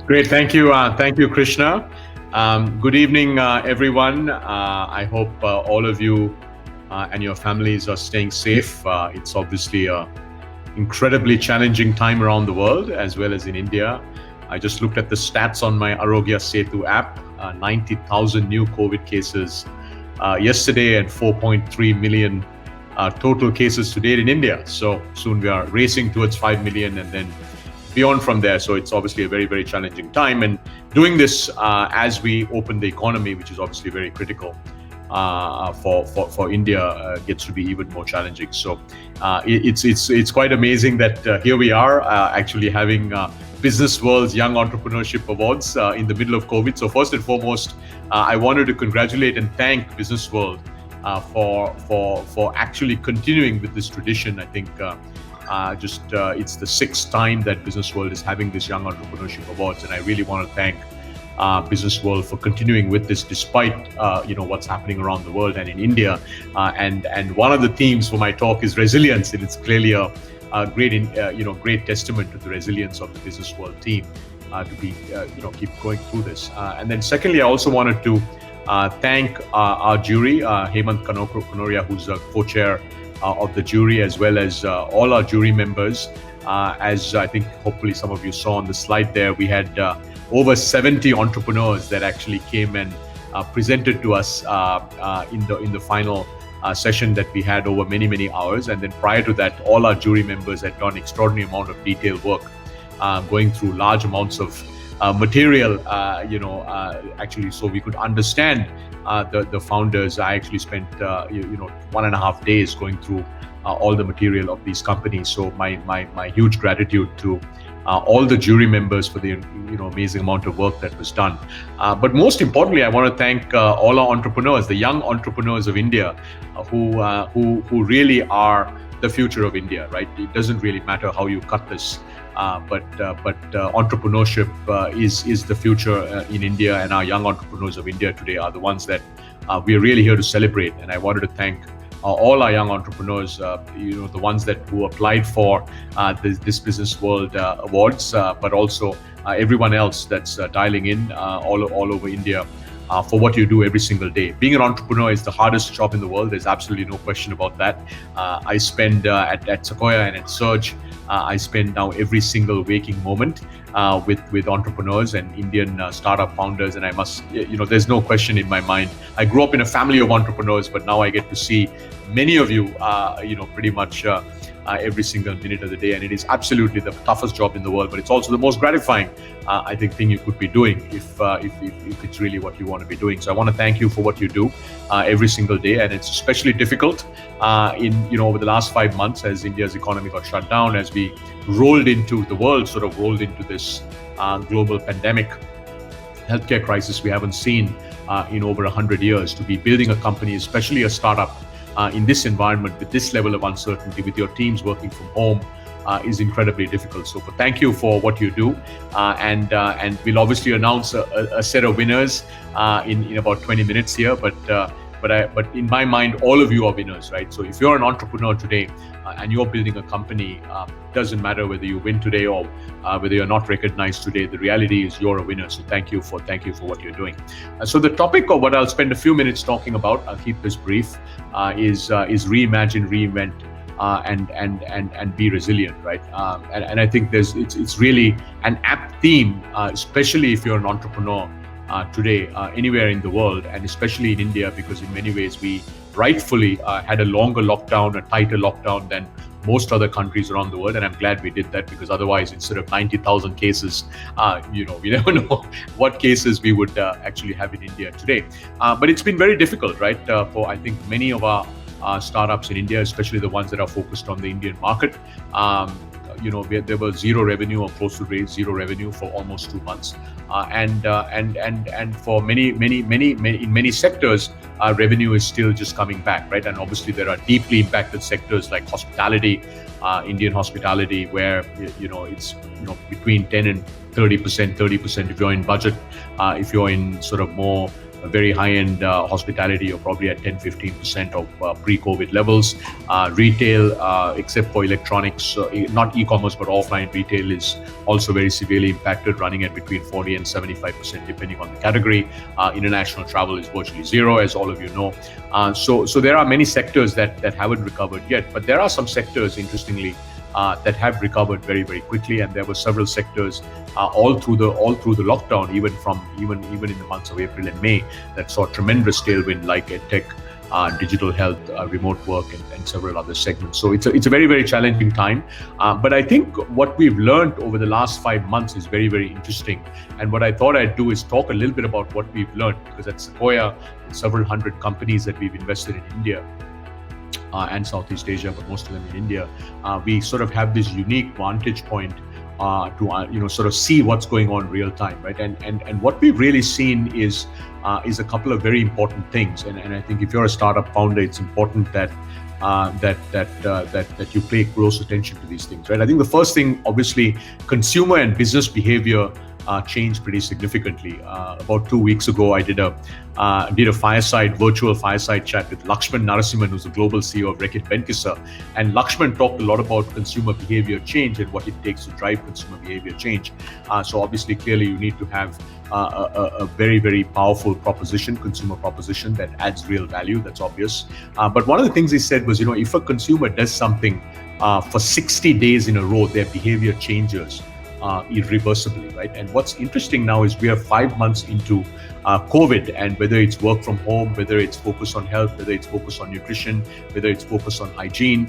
Great, thank you, Krishna. Good evening, everyone. I hope all of you and your families are staying safe. It's obviously a incredibly challenging time around the world, as well as in India. I just looked at the stats on my Arogya Setu app. 90,000 new COVID cases yesterday, and 4.3 million total cases to date in India. So soon we are racing towards 5 million, and then beyond from there. So it's obviously a very, very challenging time, and doing this as we open the economy, which is obviously very critical for India, gets to be even more challenging. So it's quite amazing that here we are actually having Business World's Young Entrepreneurship Awards in the middle of COVID. So first and foremost, I wanted to congratulate and thank Business World for actually continuing with this tradition. I think it's the sixth time that Business World is having this Young Entrepreneurship Awards, and I really want to thank Business World for continuing with this despite what's happening around the world and in India. And one of the themes for my talk is resilience, and it's clearly a great testament to the resilience of the Business World team to be keep going through this. And then secondly, I also wanted to thank our jury, Hemant Kanoria, who's a co-chair of the jury, as well as all our jury members. As I think hopefully some of you saw on the slide there, we had over 70 entrepreneurs that actually came and presented to us in the final session that we had over many hours. And then prior to that, all our jury members had done extraordinary amount of detailed work, going through large amounts of material, actually, so we could understand the founders. I actually spent 1.5 days going through all the material of these companies. So my huge gratitude to all the jury members for the amazing amount of work that was done. But most importantly, I want to thank all our entrepreneurs, the young entrepreneurs of India, who really are the future of India. Right? It doesn't really matter how you cut this. But entrepreneurship is the future in India, and our young entrepreneurs of India today are the ones that we are really here to celebrate. And I wanted to thank all our young entrepreneurs, the ones who applied for this Business World Awards, but also everyone else that's dialing in all over India. For what you do every single day. Being an entrepreneur is the hardest job in the world. There's absolutely no question about that. I spend at Sequoia and at Surge, I spend now every single waking moment with entrepreneurs and Indian startup founders, and I must, there's no question in my mind. I grew up in a family of entrepreneurs, but now I get to see many of you, pretty much every single minute of the day, and it is absolutely the toughest job in the world, but it's also the most gratifying, I think, thing you could be doing if it's really what you want to be doing. So I want to thank you for what you do every single day, and it's especially difficult over the last 5 months as India's economy got shut down, as the world sort of rolled into this global pandemic, healthcare crisis we haven't seen in over 100 years. To be building a company, especially a startup, in this environment with this level of uncertainty, with your teams working from home, is incredibly difficult. So thank you for what you do, and we'll obviously announce a set of winners in about 20 minutes here. But in my mind, all of you are winners, right? So if you're an entrepreneur today and you're building a company, doesn't matter whether you win today or whether you're not recognized today. The reality is you're a winner. So thank you for what you're doing. So the topic of what I'll spend a few minutes talking about, I'll keep this brief, is reimagine, reinvent, and be resilient, right? And I think it's really an apt theme, especially if you're an entrepreneur today, anywhere in the world, and especially in India, because in many ways we rightfully had a longer lockdown, a tighter lockdown than most other countries around the world. And I'm glad we did that, because otherwise, instead of 90,000 cases, we never know what cases we would actually have in India today. But it's been very difficult, right? For I think many of our startups in India, especially the ones that are focused on the Indian market. There was zero revenue or close to zero revenue for almost 2 months, and for many sectors, revenue is still just coming back, right? And obviously there are deeply impacted sectors like hospitality, Indian hospitality, where it's between 10 and 30% if you're in budget, if you're in sort of more very high-end hospitality, you're probably at 10-15% of pre-COVID levels. Retail, except for electronics, not e-commerce but offline retail, is also very severely impacted, running at between 40 and 75% depending on the category. International travel is virtually zero, as all of you know. So there are many sectors that haven't recovered yet, but there are some sectors, interestingly, that have recovered very, very quickly, and there were several sectors all through the lockdown, even in the months of April and May, that saw tremendous tailwind, like edtech, digital health, remote work, and several other segments. So it's a very, very challenging time. But I think what we've learned over the last 5 months is very, very interesting. And what I thought I'd do is talk a little bit about what we've learned, because at Sequoia, several hundred companies that we've invested in India and Southeast Asia, but most of them in India, we sort of have this unique vantage point to sort of see what's going on real time, right? And what we've really seen is a couple of very important things. And I think if you're a startup founder, it's important that you pay close attention to these things, right? I think the first thing, obviously, consumer and business behavior changed pretty significantly. About 2 weeks ago, I did a virtual fireside chat with Lakshman Narasimhan, who's the global CEO of Reckitt Benckiser. And Lakshman talked a lot about consumer behavior change and what it takes to drive consumer behavior change. So obviously, clearly, you need to have a very, very powerful consumer proposition that adds real value. That's obvious. But one of the things he said was, if a consumer does something for 60 days in a row, their behavior changes irreversibly, right? And what's interesting now is we are 5 months into COVID, and whether it's work from home, whether it's focus on health, whether it's focus on nutrition, whether it's focus on hygiene,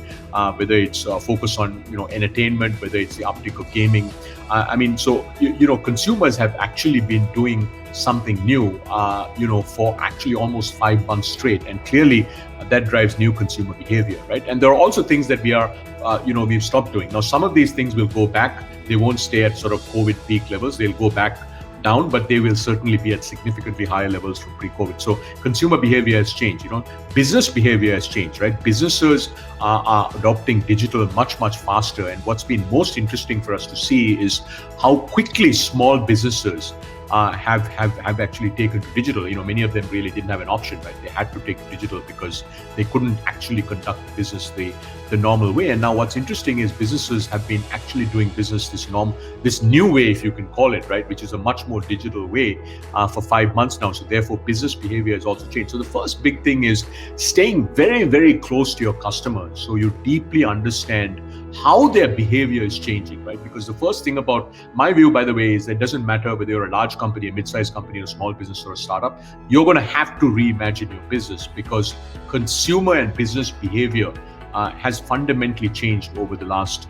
whether it's focus on entertainment, whether it's the uptick of gaming. Consumers have actually been doing something new, for actually almost 5 months straight, and clearly that drives new consumer behavior, right? And there are also things that we've stopped doing. Now, some of these things will go back. They won't stay at sort of COVID peak levels. They'll go back down, but they will certainly be at significantly higher levels from pre-COVID. So consumer behavior has changed. Business behavior has changed, right? Businesses are adopting digital much, much faster. And what's been most interesting for us to see is how quickly small businesses have actually taken to digital. Many of them really didn't have an option, right? They had to take digital because they couldn't actually conduct business the normal way. And now what's interesting is businesses have been actually doing business this new way, if you can call it, right, which is a much more digital way for 5 months now. So therefore, business behavior has also changed. So the first big thing is staying very, very close to your customers, so you deeply understand how their behavior is changing, right? Because the first thing about my view, by the way, is that it doesn't matter whether you're a large company, a mid-sized company, a small business, or a startup, you're going to have to reimagine your business, because consumer and business behavior has fundamentally changed over the last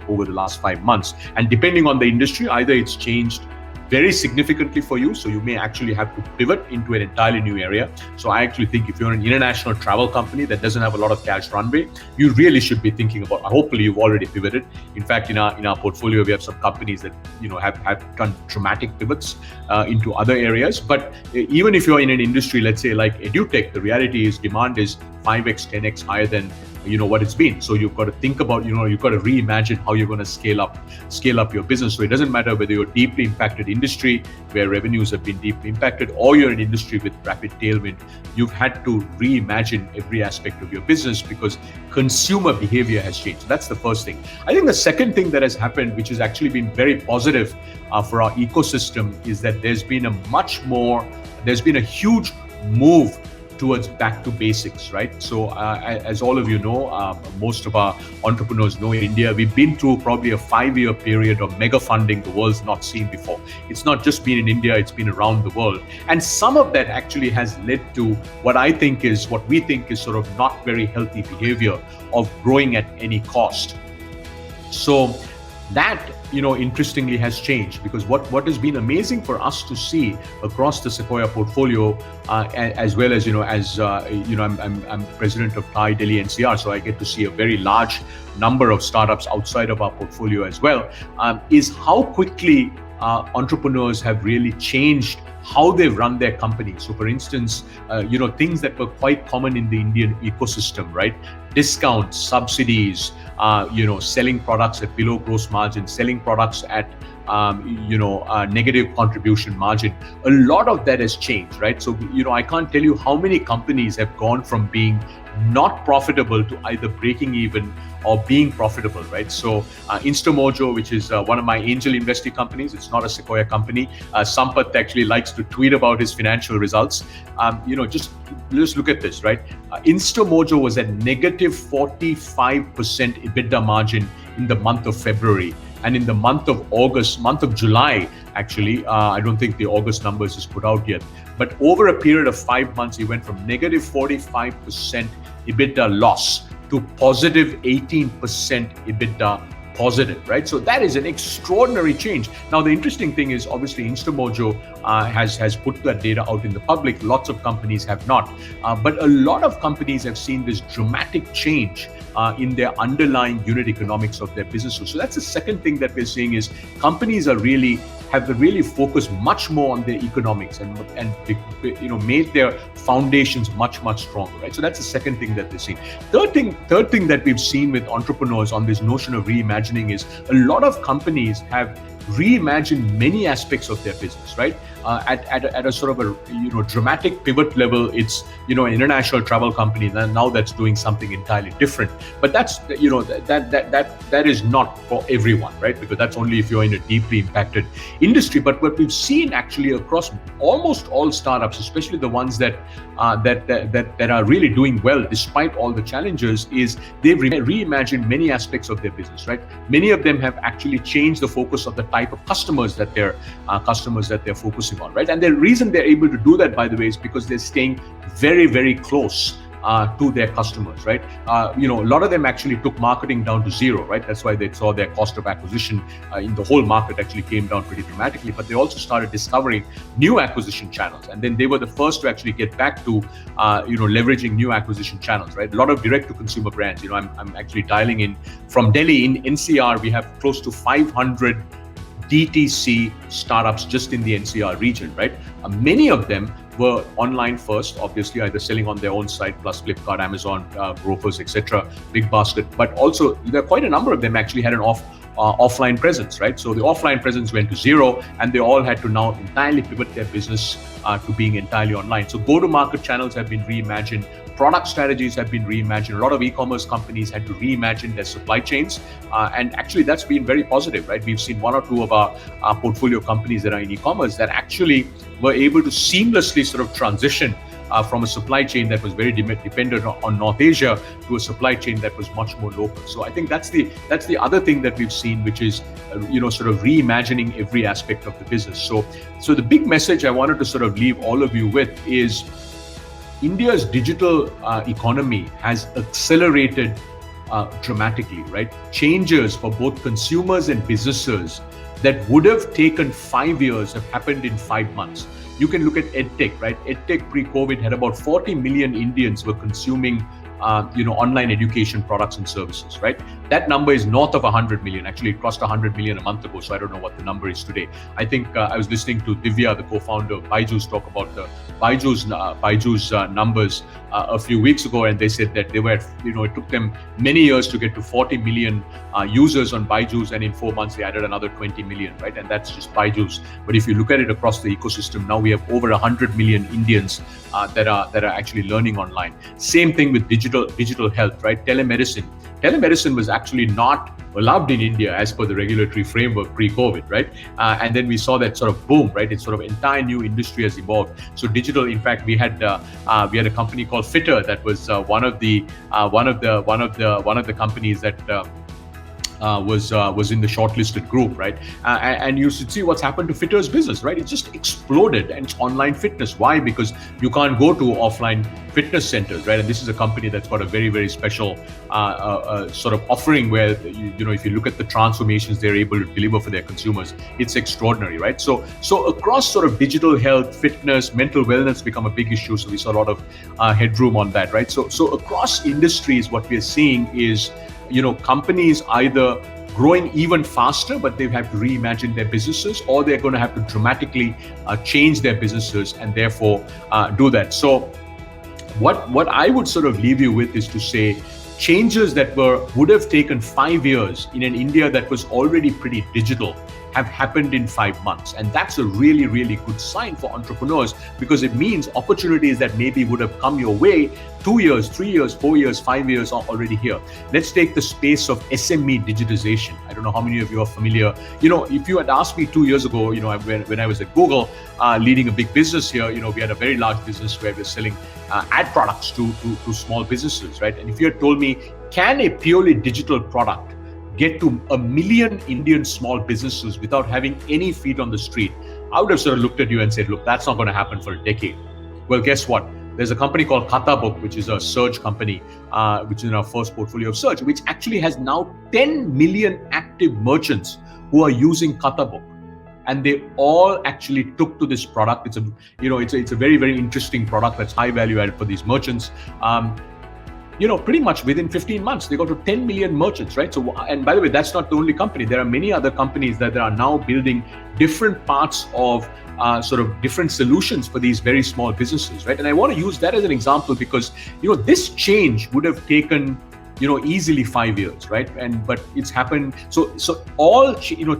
5 months. And depending on the industry, either it's changed very significantly for you, so you may actually have to pivot into an entirely new area. So I actually think if you're an international travel company that doesn't have a lot of cash runway, you really should be thinking about, hopefully you've already pivoted. In fact, in our portfolio, we have some companies that have done dramatic pivots into other areas. But even if you're in an industry, let's say like edutech, the reality is demand is 5x, 10x higher than what it's been. So you've got to think about, you've got to reimagine how you're going to scale up your business. So it doesn't matter whether you're a deeply impacted industry where revenues have been deeply impacted, or you're an industry with rapid tailwind. You've had to reimagine every aspect of your business because consumer behavior has changed. So that's the first thing. I think the second thing that has happened, which has actually been very positive for our ecosystem, is that there's been a huge move towards back to basics, right? So as all of you know, most of our entrepreneurs know, in India, we've been through probably a 5-year period of mega funding the world's not seen before. It's not just been in India, it's been around the world. And some of that actually has led to what we think is sort of not very healthy behavior of growing at any cost. So that, interestingly has changed, because what has been amazing for us to see across the Sequoia portfolio, as well as, I'm president of Thai Delhi NCR, so I get to see a very large number of startups outside of our portfolio as well, is how quickly entrepreneurs have really changed how they run their company. So for instance, things that were quite common in the Indian ecosystem, right? Discounts, subsidies, selling products at below gross margin, selling products at negative contribution margin. A lot of that has changed, right? So, I can't tell you how many companies have gone from being not profitable to either breaking even or being profitable, right? So Instamojo, which is one of my angel investing companies, it's not a Sequoia company. Sampath actually likes to tweet about his financial results. Just look at this, right? Instamojo was at negative 45% EBITDA margin in the month of February. And in the month of July, actually, I don't think the August numbers is put out yet, but over a period of 5 months, he went from negative 45% EBITDA loss to positive 18% EBITDA positive, right? So that is an extraordinary change. Now, the interesting thing is, obviously, Instamojo has put that data out in the public. Lots of companies have not. But a lot of companies have seen this dramatic change in their underlying unit economics of their businesses. So that's the second thing that we're seeing is companies have really focused much more on their economics and made their foundations much stronger, right? So that's the second thing that they're seeing. Third thing that we've seen with entrepreneurs on this notion of reimagining is a lot of companies have reimagined many aspects of their business, right? At a sort of a dramatic pivot level, it's an international travel company now that's doing something entirely different. But that's that is not for everyone, right? Because that's only if you're in a deeply impacted industry. But what we've seen actually across almost all startups, especially the ones that are really doing well despite all the challenges, is they've reimagined many aspects of their business, right? Many of them have actually changed the focus of the type of customers that they're focusing on, right? And the reason they're able to do that, by the way, is because they're staying very close to their customers, right? A lot of them actually took marketing down to zero, right? That's why they saw their cost of acquisition in the whole market actually came down pretty dramatically. But they also started discovering new acquisition channels, and then they were the first to actually get back to leveraging new acquisition channels, right? A lot of direct-to-consumer brands. I'm actually dialing in from Delhi. In NCR, we have close to 500 DTC startups just in the NCR region, right? Many of them were online first, obviously, either selling on their own site, plus Flipkart, Amazon, Grofers, etc., Big Basket. But also, there are quite a number of them actually had an offline presence, right? So the offline presence went to zero, and they all had to now entirely pivot their business to being entirely online. So go-to-market channels have been reimagined. Product strategies have been reimagined. A lot of e-commerce companies had to reimagine their supply chains. And actually, that's been very positive, right? We've seen one or two of our portfolio companies that are in e-commerce that actually were able to seamlessly sort of transition from a supply chain that was very dependent on North Asia to a supply chain that was much more local. So I think that's the other thing that we've seen, which is sort of reimagining every aspect of the business. So the big message I wanted to sort of leave all of you with is India's digital economy has accelerated dramatically, right? Changes for both consumers and businesses that would have taken 5 years have happened in 5 months. You can look at EdTech, right? EdTech pre-COVID had about 40 million Indians were consuming online education products and services, right? That number is north of 100 million. Actually, it crossed 100 million a month ago, so I don't know what the number is today. I think I was listening to Divya, the co-founder of Byju's, talk about the Byju's numbers a few weeks ago, and they said that they were, it took them many years to get to 40 million users on Byju's, and in 4 months they added another 20 million, right? And that's just Byju's. But if you look at it across the ecosystem, now we have over 100 million Indians that are actually learning online. Same thing with digital health, right? Telemedicine was actually not allowed in India as per the regulatory framework pre-COVID, right? And then we saw that sort of boom, right? It's sort of entire new industry has evolved. So digital, in fact, we had a company called Fitter that was one of the companies that was in the shortlisted group, right? And you should see what's happened to Fitter's business, right? It just exploded, and it's online fitness. Why? Because you can't go to offline fitness centers, right? And this is a company that's got a very special sort of offering where if you look at the transformations they're able to deliver for their consumers, it's extraordinary, right? So across sort of digital health, fitness, mental wellness become a big issue. So we saw a lot of headroom on that, right? So across industries, what we're seeing is companies either growing even faster, but they've had to reimagine their businesses, or they're going to have to dramatically change their businesses and therefore do that. So what I would sort of leave you with is to say changes that would have taken 5 years in an India that was already pretty digital have happened in 5 months. And that's a really, really good sign for entrepreneurs, because it means opportunities that maybe would have come your way 2 years, 3 years, 4 years, 5 years are already here. Let's take the space of SME digitization. I don't know how many of you are familiar. If you had asked me 2 years ago, when I was at Google, leading a big business here, we had a very large business where we're selling ad products to small businesses, right? And if you had told me, can a purely digital product get to 1 million Indian small businesses without having any feet on the street, I would have sort of looked at you and said, look, that's not going to happen for a decade. Well, guess what? There's a company called Khatabook, which is a search company, which is in our first portfolio of search, which actually has now 10 million active merchants who are using Khatabook. And they all actually took to this product. It's a very, very interesting product that's high value added for these merchants. Pretty much within 15 months, they got to 10 million merchants, right? So, and by the way, that's not the only company. There are many other companies that are now building different parts of sort of different solutions for these very small businesses, right? And I want to use that as an example because, this change would have taken, easily 5 years, right? But it's happened. So all,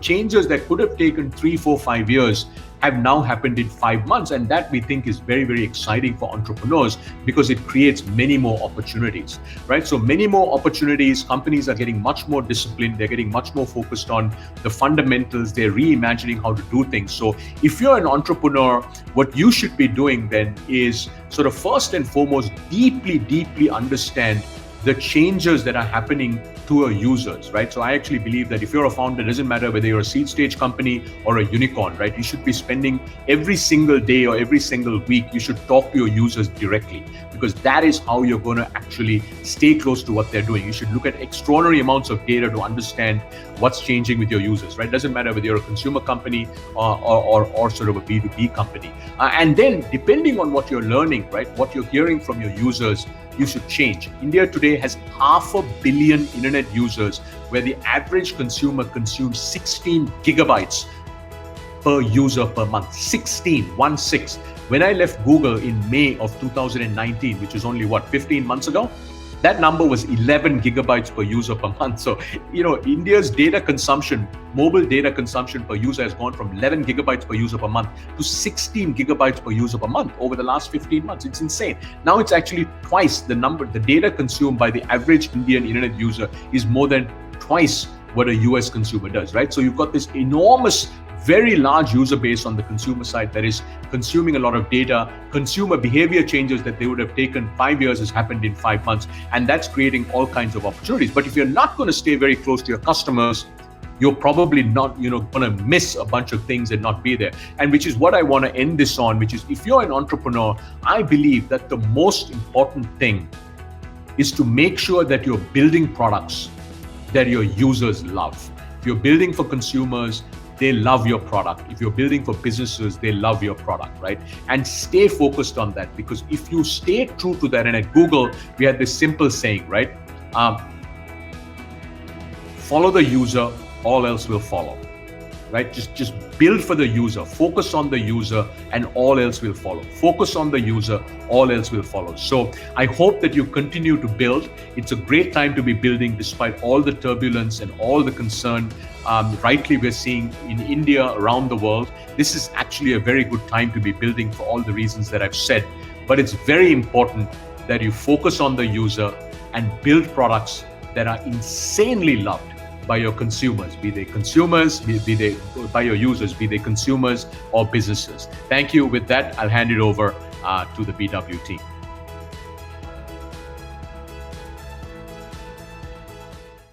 changes that could have taken 3, 4, 5 years have now happened in 5 months. And that we think is very, very exciting for entrepreneurs because it creates many more opportunities, right? So many more opportunities, companies are getting much more disciplined. They're getting much more focused on the fundamentals. They're reimagining how to do things. So if you're an entrepreneur, what you should be doing then is sort of first and foremost, deeply, deeply understand the changes that are happening to our users, right? So I actually believe that if you're a founder, it doesn't matter whether you're a seed stage company or a unicorn, right? You should be spending every single day or every single week, you should talk to your users directly, because that is how you're going to actually stay close to what they're doing. You should look at extraordinary amounts of data to understand what's changing with your users, right? It doesn't matter whether you're a consumer company or sort of a B2B company. And then depending on what you're learning, right? What you're hearing from your users, you should change. India today has 500 million internet users, where the average consumer consumes 16 gigabytes per user per month. 16. When I left Google in May of 2019, which is only 15 months ago, that number was 11 gigabytes per user per month. So, India's data consumption, mobile data consumption per user has gone from 11 gigabytes per user per month to 16 gigabytes per user per month over the last 15 months. It's insane. Now it's actually twice the number. The data consumed by the average Indian internet user is more than twice what a US consumer does, right? So you've got this enormous, very large user base on the consumer side that is consuming a lot of data. Consumer behavior changes that they would have taken 5 years has happened in 5 months. And that's creating all kinds of opportunities. But if you're not going to stay very close to your customers, you're probably not, going to miss a bunch of things and not be there. And which is what I want to end this on, which is if you're an entrepreneur, I believe that the most important thing is to make sure that you're building products that your users love. If you're building for consumers, they love your product. If you're building for businesses, they love your product, right? And stay focused on that, because if you stay true to that, and at Google, we had this simple saying, right? Follow the user, all else will follow, right? Just build for the user, focus on the user, and all else will follow. Focus on the user, all else will follow. So I hope that you continue to build. It's a great time to be building despite all the turbulence and all the concern. Rightly, we're seeing in India, around the world. This is actually a very good time to be building for all the reasons that I've said. But it's very important that you focus on the user and build products that are insanely loved by your consumers, be they by your users, be they consumers or businesses. Thank you. With that, I'll hand it over to the BW team.